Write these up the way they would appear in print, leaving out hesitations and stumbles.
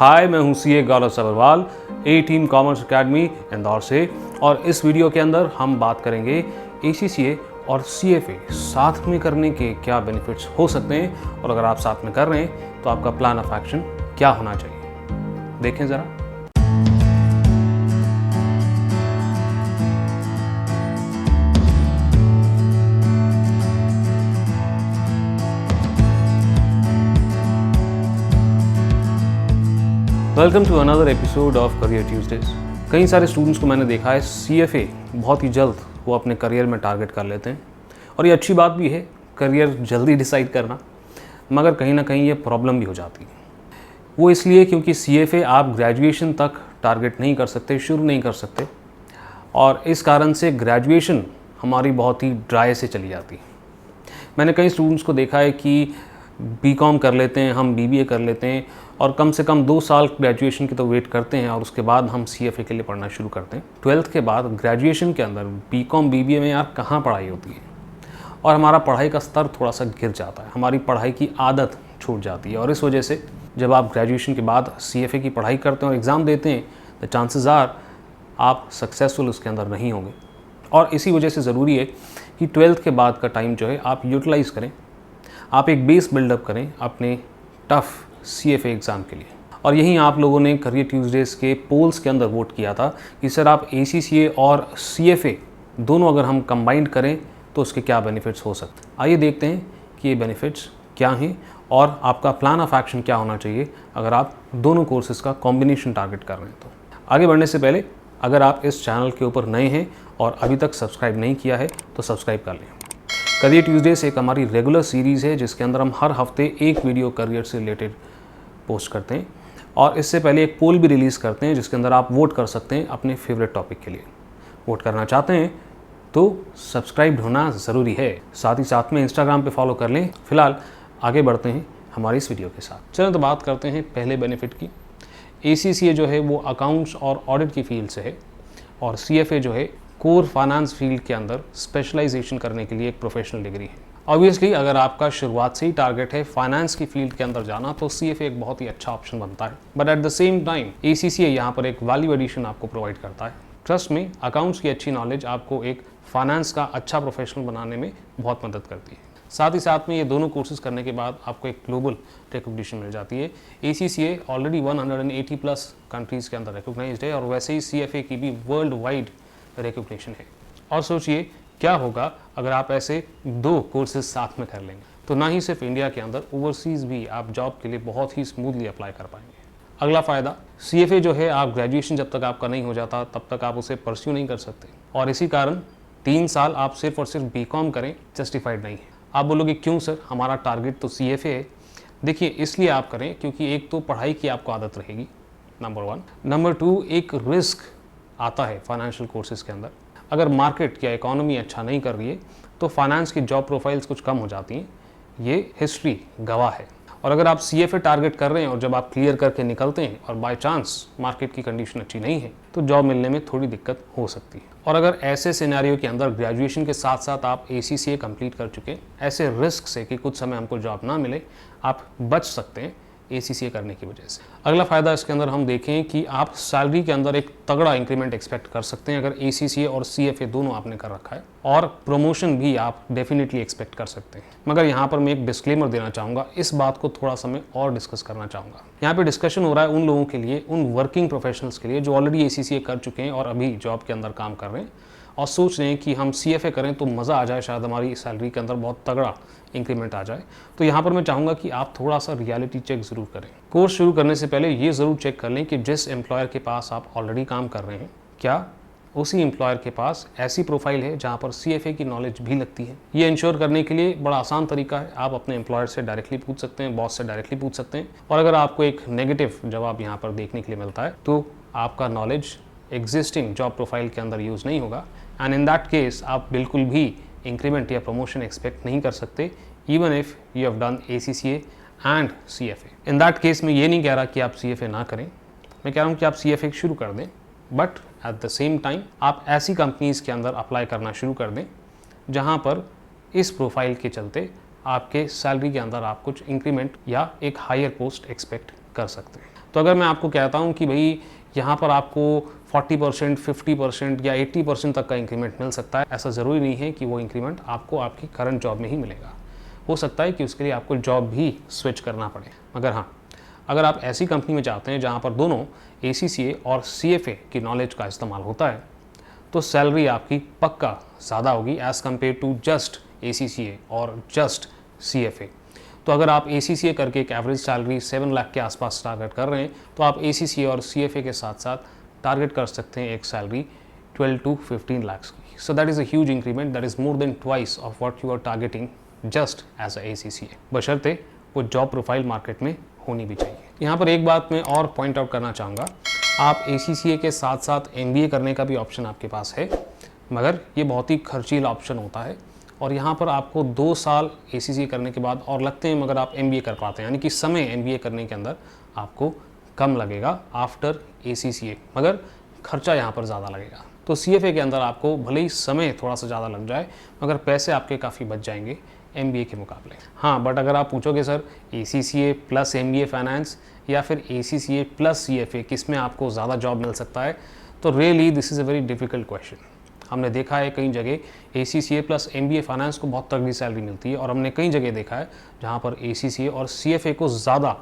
हाय, मैं हूं सीए गौरव सभरवाल, ए team commerce academy Indore से। और इस वीडियो के अंदर हम बात करेंगे एसीसीए और सीएफए साथ में करने के क्या बेनिफिट्स हो सकते हैं, और अगर आप साथ में कर रहे हैं तो आपका प्लान ऑफ एक्शन क्या होना चाहिए। देखें ज़रा। Welcome to another episode of career Tuesdays. कई सारे स्टूडेंट्स को मैंने देखा है सीएफए बहुत ही जल्द वो अपने करियर में टारगेट कर लेते हैं, और ये अच्छी बात भी है करियर जल्दी डिसाइड करना, मगर कहीं ना कहीं ये प्रॉब्लम भी हो जाती है। वो इसलिए क्योंकि सीएफए आप ग्रेजुएशन तक टारगेट नहीं कर सकते, शुरू नहीं कर सकते, और इस कारण से ग्रेजुएशन हमारी बहुत ही ड्राई से चली जाती है। मैंने कई स्टूडेंट्स को देखा है कि बीकॉम कर लेते हैं, हम बीबीए कर लेते हैं, और कम से कम 2 साल ग्रेजुएशन की तो वेट करते हैं, और उसके बाद हम सीएफए के लिए पढ़ना शुरू करते हैं। 12th के बाद ग्रेजुएशन के अंदर बीकॉम बीबीए में यार कहाँ पढ़ाई होती है, और हमारा पढ़ाई का स्तर थोड़ा सा गिर जाता है, हमारी पढ़ाई की आदत छूट जाती है। और इस वजह से जब आप ग्रेजुएशन के बाद सीएफए की पढ़ाई करते हैं और एग्ज़ाम देते हैं, तो चांसेस आर आप सक्सेसफुल उसके अंदर नहीं होंगे। और इसी वजह से ज़रूरी है कि 12th के बाद का टाइम जो है आप यूटिलाइज़ करें, आप एक बेस बिल्डअप करें अपने टफ़ सीएफए एग्ज़ाम के लिए। और यहीं आप लोगों ने करियर ट्यूजडेज़ के पोल्स के अंदर वोट किया था कि सर आप एसीसीए और सीएफए दोनों अगर हम कंबाइंड करें तो उसके क्या बेनिफिट्स हो सकते हैं। आइए देखते हैं कि ये बेनिफिट्स क्या हैं और आपका प्लान ऑफ एक्शन क्या होना चाहिए अगर आप दोनों कोर्सेज़ का कॉम्बिनेशन टारगेट कर रहे हैं। तो आगे बढ़ने से पहले अगर आप इस चैनल के ऊपर नए हैं और अभी तक सब्सक्राइब नहीं किया है तो सब्सक्राइब कर लें। करियर ट्यूजडेज़ एक हमारी रेगुलर सीरीज़ है जिसके अंदर हम हर हफ्ते एक वीडियो करियर से रिलेटेड पोस्ट करते हैं, और इससे पहले एक पोल भी रिलीज़ करते हैं जिसके अंदर आप वोट कर सकते हैं अपने फेवरेट टॉपिक के लिए। वोट करना चाहते हैं तो सब्सक्राइब होना ज़रूरी है, साथ ही साथ में इंस्टाग्राम पे फॉलो कर लें। फिलहाल आगे बढ़ते हैं हमारी इस वीडियो के साथ। चलो तो बात करते हैं पहले बेनिफिट की। एसीसीए जो है वो अकाउंट्स और ऑडिट की फील्ड से है, और सीएफए जो है कोर फाइनेंस फील्ड के अंदर स्पेशलाइजेशन करने के लिए एक प्रोफेशनल डिग्री है। ऑब्वियसली अगर आपका शुरुआत से ही टारगेट है फाइनेंस की फील्ड के अंदर जाना तो सीएफए एक बहुत ही अच्छा ऑप्शन बनता है, but at the same time ACCA यहाँ पर एक वैल्यू एडिशन आपको प्रोवाइड करता है। ट्रस्ट में अकाउंट्स की अच्छी नॉलेज आपको एक फाइनेंस का अच्छा प्रोफेशनल बनाने में बहुत मदद करती है। साथ ही साथ में ये दोनों कोर्सेज करने के बाद आपको एक ग्लोबल रिकॉग्निशन मिल जाती है। एसीसीए ऑलरेडी 180+ कंट्रीज़ के अंदर रिकॉग्नाइज्ड है, और वैसे ही सीएफए की भी वर्ल्ड वाइड रिकॉग्निशन है। और सोचिए क्या होगा अगर आप ऐसे 2 कोर्सेज साथ में कर लेंगे, तो ना ही सिर्फ इंडिया के अंदर, ओवरसीज़ भी आप जॉब के लिए बहुत ही स्मूथली अप्लाई कर पाएंगे। अगला फ़ायदा, सीएफए जो है आप ग्रेजुएशन जब तक आपका नहीं हो जाता तब तक आप उसे परस्यू नहीं कर सकते, और इसी कारण 3 साल आप सिर्फ और सिर्फ बीकॉम करें जस्टिफाइड नहीं है। आप बोलोगे क्यों सर, हमारा टारगेट तो सीएफए है। देखिए इसलिए आप करें क्योंकि एक तो पढ़ाई की आपको आदत रहेगी, नंबर 1। नंबर 2, एक रिस्क आता है फाइनेंशियल कोर्सेज के अंदर। अगर मार्केट या इकोनॉमी अच्छा नहीं कर रही है तो फाइनेंस की जॉब प्रोफाइल्स कुछ कम हो जाती हैं, ये हिस्ट्री गवाह है। और अगर आप सीएफए टारगेट कर रहे हैं और जब आप क्लियर करके निकलते हैं और बाय चांस मार्केट की कंडीशन अच्छी नहीं है तो जॉब मिलने में थोड़ी दिक्कत हो सकती है। और अगर ऐसे सिनेरियो के अंदर ग्रेजुएशन के साथ साथ आप एसीसीए कंप्लीट कर चुके हैं, ऐसे रिस्क से कि कुछ समय हमको जॉब ना मिले, आप बच सकते हैं एसीसीए करने की वजह से। अगला फ़ायदा इसके अंदर हम देखें कि आप सैलरी के अंदर एक तगड़ा इंक्रीमेंट एक्सपेक्ट कर सकते हैं अगर एसीसीए और सीएफए दोनों आपने कर रखा है, और प्रमोशन भी आप डेफिनेटली एक्सपेक्ट कर सकते हैं। मगर यहाँ पर मैं एक डिस्क्लेमर देना चाहूँगा, इस बात को थोड़ा सा मैं और डिस्कस करना चाहूँगा। यहाँ पे डिस्कशन हो रहा है उन लोगों के लिए, उन वर्किंग प्रोफेशनल्स के लिए जो ऑलरेडी एसीसीए कर चुके हैं और अभी जॉब के अंदर काम कर रहे हैं और सोच रहे हैं कि हम सीएफए करें तो मज़ा आ जाए, शायद हमारी सैलरी के अंदर बहुत तगड़ा इंक्रीमेंट आ जाए। तो यहाँ पर मैं चाहूँगा कि आप थोड़ा सा रियलिटी चेक ज़रूर करें। कोर्स शुरू करने से पहले ये ज़रूर चेक कर लें कि जिस एम्प्लॉयर के पास आप ऑलरेडी काम कर रहे हैं, क्या उसी एम्प्लॉयर के पास ऐसी प्रोफाइल है जहाँ पर सीएफए की नॉलेज भी लगती है। ये इंश्योर करने के लिए बड़ा आसान तरीका है, आप अपने एम्प्लॉयर से डायरेक्टली पूछ सकते हैं, बॉस से डायरेक्टली पूछ सकते हैं, और अगर आपको एक नेगेटिव जवाब यहाँ पर देखने के लिए मिलता है तो आपका नॉलेज एग्जिस्टिंग जॉब प्रोफाइल के अंदर यूज़ नहीं होगा, एंड इन दैट केस आप बिल्कुल भी इंक्रीमेंट या प्रमोशन एक्सपेक्ट नहीं कर सकते, even if you have done ACCA and CFA. In that case मैं ये नहीं कह रहा कि आप सीएफए ना करें, मैं कह रहा हूँ कि आप सीएफए शुरू कर दें, but at the same time आप ऐसी कंपनीज़ के अंदर अप्लाई करना शुरू कर दें जहाँ पर इस प्रोफाइल के चलते आपके सैलरी के अंदर आप कुछ इंक्रीमेंट या एक हायर पोस्ट एक्सपेक्ट कर सकते हैं। तो अगर मैं आपको कहता हूँ कि भाई यहाँ पर आपको 40%, 50% या 80% तक का इंक्रीमेंट मिल सकता है, ऐसा ज़रूरी नहीं है कि वो इंक्रीमेंट आपको आपकी करंट जॉब में ही मिलेगा। हो सकता है कि उसके लिए आपको जॉब भी स्विच करना पड़े। मगर हाँ, अगर आप ऐसी कंपनी में जाते हैं जहाँ पर दोनों ACCA और CFA की नॉलेज का इस्तेमाल होता है, तो सैलरी आपकी पक्का ज़्यादा होगी as compare to just ACCA और जस्ट CFA। तो अगर आप ACCA करके एक एवरेज सैलरी 7 लाख के आसपास टारगेट कर रहे हैं, तो आप ACCA और CFA के साथ साथ टारगेट कर सकते हैं एक सैलरी 12 to 15 lakhs की। So that is a huge increment, that is more than twice of what you are targeting just as a ACCA, बशर्ते वो जॉब प्रोफाइल मार्केट में होनी भी चाहिए। यहाँ पर एक बात मैं और पॉइंट आउट करना चाहूँगा, आप ACCA के साथ साथ MBA करने का भी ऑप्शन आपके पास है, मगर ये बहुत ही खर्चीला ऑप्शन होता है और यहाँ पर आपको 2 साल ACCA करने के बाद और लगते हैं, मगर आप MBA कर पाते हैं, यानी कि समय MBA करने के अंदर आपको कम लगेगा आफ्टर ACCA, मगर खर्चा यहाँ पर ज़्यादा लगेगा। तो CFA के अंदर आपको भले ही समय थोड़ा सा ज़्यादा लग जाए, मगर पैसे आपके काफ़ी बच जाएंगे MBA के मुकाबले। हाँ, बट अगर आप पूछोगे sir ACCA plus MBA finance या फिर ACCA प्लस CFA किस में आपको ज़्यादा जॉब मिल सकता है, तो really this is a very difficult question. हमने देखा है कई जगह ACCA प्लस MBA फाइनेंस को बहुत तगड़ी सैलरी मिलती है, और हमने कई जगह देखा है जहाँ पर ACCA और CFA को ज़्यादा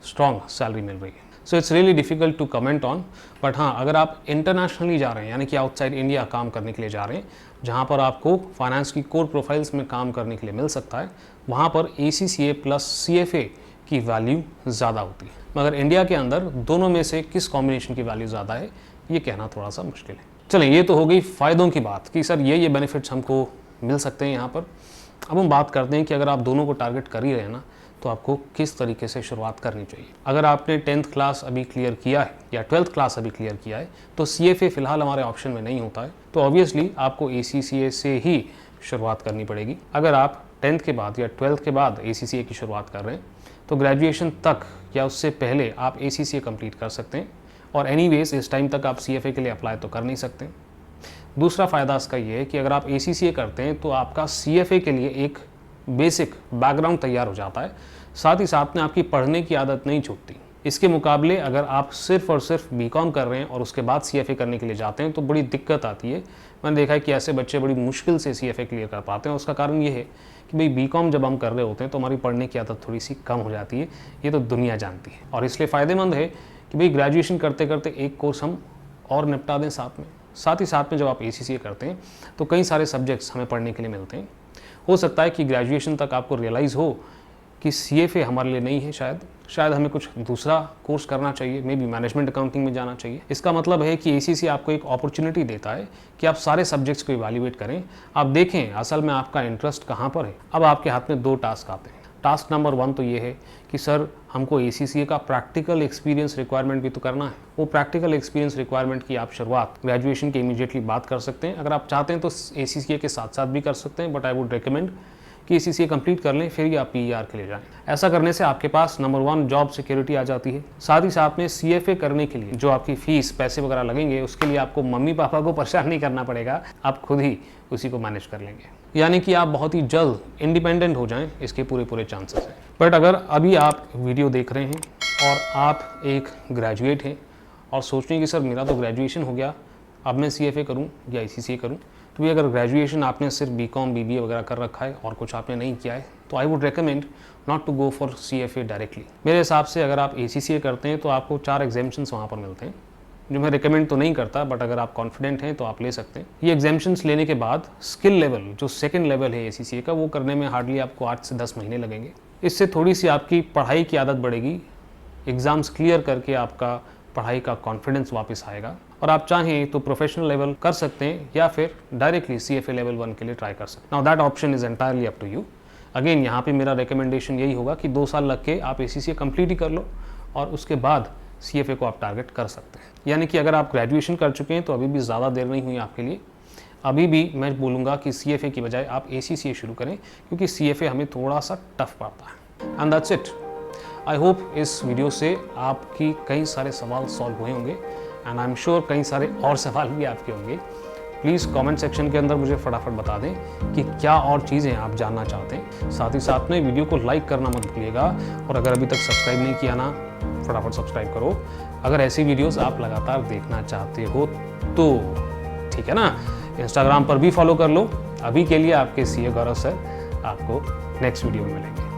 स्ट्रॉन्ग सैलरी मिल रही है। So it's really difficult to comment on. But हाँ, अगर आप इंटरनेशनली जा रहे हैं, यानी कि आउटसाइड इंडिया काम करने के लिए जा रहे हैं, जहाँ पर आपको फाइनेंस की कोर प्रोफाइल्स में काम करने के लिए मिल सकता है, वहाँ पर ACCA प्लस CFA की वैल्यू ज़्यादा होती है। मगर इंडिया के अंदर दोनों में से किस कॉम्बिनेशन की वैल्यू ज़्यादा है, ये कहना थोड़ा सा मुश्किल है। चलें, ये तो हो गई फ़ायदों की बात कि सर ये बेनिफिट्स हमको मिल सकते हैं यहाँ पर। अब हम बात करते हैं कि अगर आप दोनों को टारगेट कर ही रहे हैं ना, तो आपको किस तरीके से शुरुआत करनी चाहिए। अगर आपने 10th क्लास अभी क्लियर किया है या 12th क्लास अभी क्लियर किया है, तो CFA फ़िलहाल हमारे ऑप्शन में नहीं होता है, तो ऑब्वियसली आपको ACCA से ही शुरुआत करनी पड़ेगी। अगर आप 10th के बाद या 12th के बाद ACCA की शुरुआत कर रहे हैं, तो ग्रेजुएशन तक या उससे पहले आप ACCA कंप्लीट कर सकते हैं, और एनीवेज इस टाइम तक आप CFA के लिए अप्लाई तो कर नहीं सकते। दूसरा फ़ायदा इसका ये है कि अगर आप ACCA करते हैं तो आपका CFA के लिए एक बेसिक बैकग्राउंड तैयार हो जाता है, साथ ही साथ में आपकी पढ़ने की आदत नहीं छूटती। इसके मुकाबले अगर आप सिर्फ और सिर्फ BCom कर रहे हैं और उसके बाद CFA करने के लिए जाते हैं, तो बड़ी दिक्कत आती है। मैंने देखा है कि ऐसे बच्चे बड़ी मुश्किल से CFA क्लियर कर पाते हैं। उसका कारण ये है कि भाई BCom जब हम कर रहे होते हैं तो हमारी पढ़ने की आदत थोड़ी सी कम हो जाती है, ये तो दुनिया जानती है। और इसलिए फ़ायदेमंद है कि भाई ग्रेजुएशन करते करते एक कोर्स हम और निपटा दें साथ ही साथ में जब आप ACCA करते हैं तो कई सारे सब्जेक्ट्स हमें पढ़ने के लिए मिलते हैं। हो सकता है कि ग्रेजुएशन तक आपको रियलाइज़ हो कि CFA हमारे लिए नहीं है, शायद हमें कुछ दूसरा कोर्स करना चाहिए, मे बी मैनेजमेंट अकाउंटिंग में जाना चाहिए। इसका मतलब है कि ACCA आपको एक अपॉर्चुनिटी देता है कि आप सारे सब्जेक्ट्स को इवैल्यूएट करें, आप देखें असल में आपका इंटरेस्ट कहाँ पर है। अब आपके हाथ में 2 टास्क आते हैं। टास्क नंबर 1 तो ये है कि सर हमको ACCA का प्रैक्टिकल एक्सपीरियंस रिक्वायरमेंट भी तो करना है। वो प्रैक्टिकल एक्सपीरियंस रिक्वायरमेंट की आप शुरुआत ग्रेजुएशन के इमीडिएटली बात कर सकते हैं। अगर आप चाहते हैं तो ACCA के साथ साथ भी कर सकते हैं, बट आई वुड रिकमेंड कि ACCA कंप्लीट कर लें, फिर ही आप PER के लिए जाएं। ऐसा करने से आपके पास नंबर 1 जॉब सिक्योरिटी आ जाती है। साथ ही साथ में CFA करने के लिए जो आपकी फ़ीस पैसे वगैरह लगेंगे, उसके लिए आपको मम्मी पापा को परेशान नहीं करना पड़ेगा, आप खुद ही उसी को मैनेज कर लेंगे। यानी कि आप बहुत ही जल्द इंडिपेंडेंट हो जाएं, इसके पूरे चांसेस हैं। बट अगर अभी आप वीडियो देख रहे हैं और आप एक ग्रेजुएट हैं और सोच रहे हैं कि सर मेरा तो ग्रेजुएशन हो गया, अब मैं CFA करूं या ACCA करूं, तो ये अगर ग्रेजुएशन आपने सिर्फ BCom BBA वगैरह कर रखा है और कुछ आपने नहीं किया है, तो I would recommend not to go for CFA directly. मेरे हिसाब से अगर आप ACCA करते हैं तो आपको 4 एग्जाम्शंस वहाँ पर मिलते हैं, जो मैं रिकमेंड तो नहीं करता, बट अगर आप कॉन्फिडेंट हैं तो आप ले सकते हैं। ये एग्जाम्शंस लेने के बाद स्किल लेवल जो सेकंड लेवल है ACCA का, वो करने में हार्डली आपको 8 से 10 महीने लगेंगे। इससे थोड़ी सी आपकी पढ़ाई की आदत बढ़ेगी, एग्ज़ाम्स क्लियर करके आपका पढ़ाई का कॉन्फिडेंस वापस आएगा, और आप चाहें तो प्रोफेशनल लेवल कर सकते हैं या फिर डायरेक्टली CFA लेवल 1 के लिए ट्राई कर सकते हैं। Now that option is entirely up to you. Again यहाँ पे मेरा रिकमेंडेशन यही होगा कि 2 साल लग के आप ACCA कंप्लीट ही कर लो और उसके बाद CFA को आप टारगेट कर सकते हैं। यानी कि अगर आप ग्रेजुएशन कर चुके हैं तो अभी भी ज़्यादा देर नहीं हुई आपके लिए। अभी भी मैं बोलूँगा कि CFA की बजाय आप ACCA शुरू करें, क्योंकि CFA हमें थोड़ा सा टफ पड़ता है। And that's it. I hope इस वीडियो से आपकी कई सारे सवाल सॉल्व हुए होंगे, एंड आई एम श्योर कई सारे और सवाल भी आपके होंगे। प्लीज़ कमेंट सेक्शन के अंदर मुझे फटाफट बता दें कि क्या और चीज़ें आप जानना चाहते हैं। साथ ही साथ में वीडियो को लाइक करना मत भूलिएगा, और अगर अभी तक सब्सक्राइब नहीं किया ना, फटाफट सब्सक्राइब करो अगर ऐसी वीडियोस आप लगातार देखना चाहते हो तो, ठीक है ना। इंस्टाग्राम पर भी फॉलो कर लो। अभी के लिए आपके CA गौरव सर आपको नेक्स्ट वीडियो में मिलेंगे।